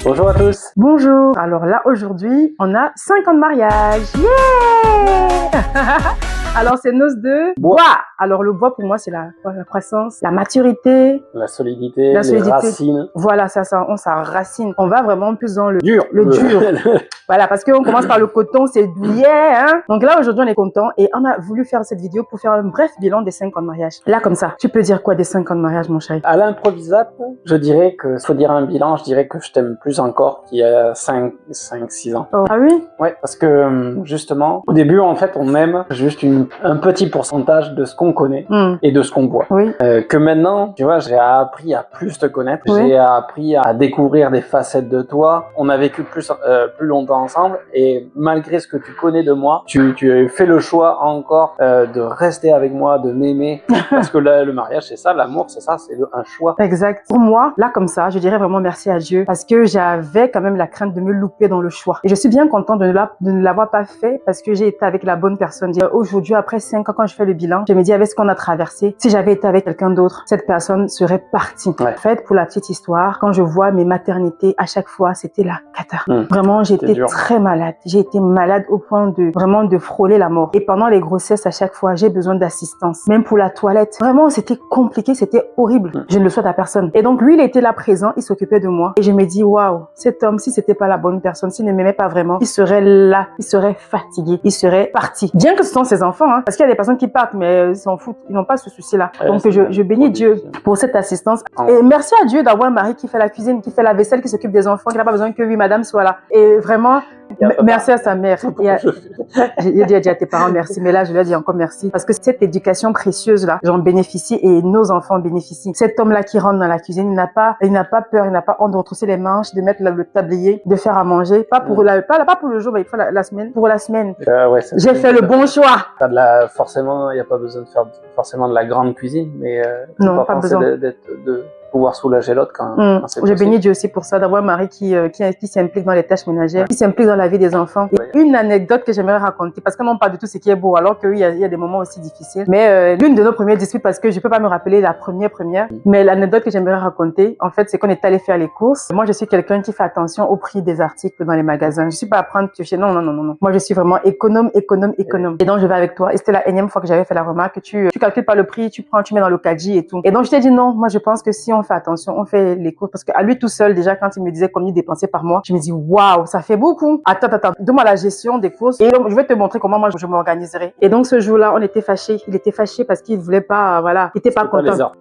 Bonjour à tous. Bonjour. Alors là, aujourd'hui, on a 5 ans de mariage. Yeah. Alors, c'est noces de bois. Alors, le bois, pour moi, c'est la croissance, la maturité. La solidité, les racines. Voilà, ça, on s'enracine. On va vraiment plus dans le dur. Voilà, parce qu'on commence par le coton, c'est douillet, hein. Donc là, aujourd'hui, on est content et on a voulu faire cette vidéo pour faire un bref bilan des 5 ans de mariage. Là, comme ça, tu peux dire quoi des 5 ans de mariage, mon chéri? À l'improvisable, je dirais que, faut dire un bilan, je dirais que je t'aime plus encore qu'il y a 5-6 ans. Oh. Ah oui? Ouais, parce que, justement, au début, en fait, on aime juste un petit pourcentage de ce qu'on connaît et de ce qu'on voit. Oui. Que maintenant, tu vois, j'ai appris à plus te connaître, j'ai appris à découvrir des facettes de toi. On a vécu plus longtemps ensemble et malgré ce que tu connais de moi, tu fais le choix encore de rester avec moi, de m'aimer parce que le mariage c'est ça, l'amour c'est ça, c'est un choix. Exact. Pour moi, là comme ça, je dirais vraiment merci à Dieu parce que j'avais quand même la crainte de me louper dans le choix. Et je suis bien contente de ne l'avoir pas fait parce que j'ai été avec la bonne personne. Aujourd'hui, après 5 ans, quand je fais le bilan, je me dis avec ce qu'on a traversé, si j'avais été avec quelqu'un d'autre, cette personne serait partie. Ouais. En fait, pour la petite histoire, quand je vois mes maternités, à chaque fois, c'était la cata. Vraiment, j'étais très malade. J'ai été malade au point de vraiment de frôler la mort. Et pendant les grossesses, à chaque fois, j'ai besoin d'assistance. Même pour la toilette. Vraiment, c'était compliqué, c'était horrible. Je ne le souhaite à personne. Et donc, lui, il était là présent, il s'occupait de moi. Et je me dis, waouh, cet homme, si c'était pas la bonne personne, s'il ne m'aimait pas vraiment, il serait là, il serait fatigué, il serait parti. Bien que ce sont ses enfants, hein, parce qu'il y a des personnes qui partent, mais ils s'en foutent, ils n'ont pas ce souci-là. Donc, je bénis Dieu pour cette assistance. Et merci à Dieu d'avoir un mari qui fait la cuisine, qui fait la vaisselle, qui s'occupe des enfants, qui n'a pas besoin que oui, madame soit là. Et vraiment, merci à sa mère. J'ai dit à tes parents merci, mais là, je lui ai dit encore merci. Parce que cette éducation précieuse-là, j'en bénéficie et nos enfants bénéficient. Cet homme-là qui rentre dans la cuisine, il n'a pas peur, il n'a pas honte de retrousser les manches, de mettre le tablier, de faire à manger. Pas pour le jour, mais il faut la semaine. Pour la semaine. Ouais, j'ai fait le bon choix. Forcément, il n'y a pas besoin de faire forcément de la grande cuisine, mais non, pas besoin de pouvoir soulager l'autre quand c'est possible. Je bénis Dieu aussi pour ça, d'avoir un mari qui s'implique dans les tâches ménagères, qui s'implique dans la vie des enfants. Et une anecdote que j'aimerais raconter, parce que non pas du tout ce qui est beau, alors qu'il y a des moments aussi difficiles. Mais l'une de nos premières disputes, parce que je peux pas me rappeler la première, mais l'anecdote que j'aimerais raconter, en fait, c'est qu'on est allé faire les courses. Moi, je suis quelqu'un qui fait attention au prix des articles dans les magasins. Je suis pas à prendre piocher. Non. Moi, je suis vraiment économe. Et donc, je vais avec toi. Et c'était la énième fois que j'avais fait la remarque que tu calcules pas le prix, tu mets dans le caddie et tout. Et donc, je t'ai dit non. Moi, je pense que si on fait attention, on fait les courses parce qu'à lui tout seul, déjà, quand il me disait combien il dépensait par mois, je me dis, waouh, ça fait beaucoup. Attends, donne-moi la gestion des courses et donc, je vais te montrer comment moi je m'organiserai. Et donc, ce jour-là, on était fâchés. Il était fâché parce qu'il voulait pas, voilà, il était pas content.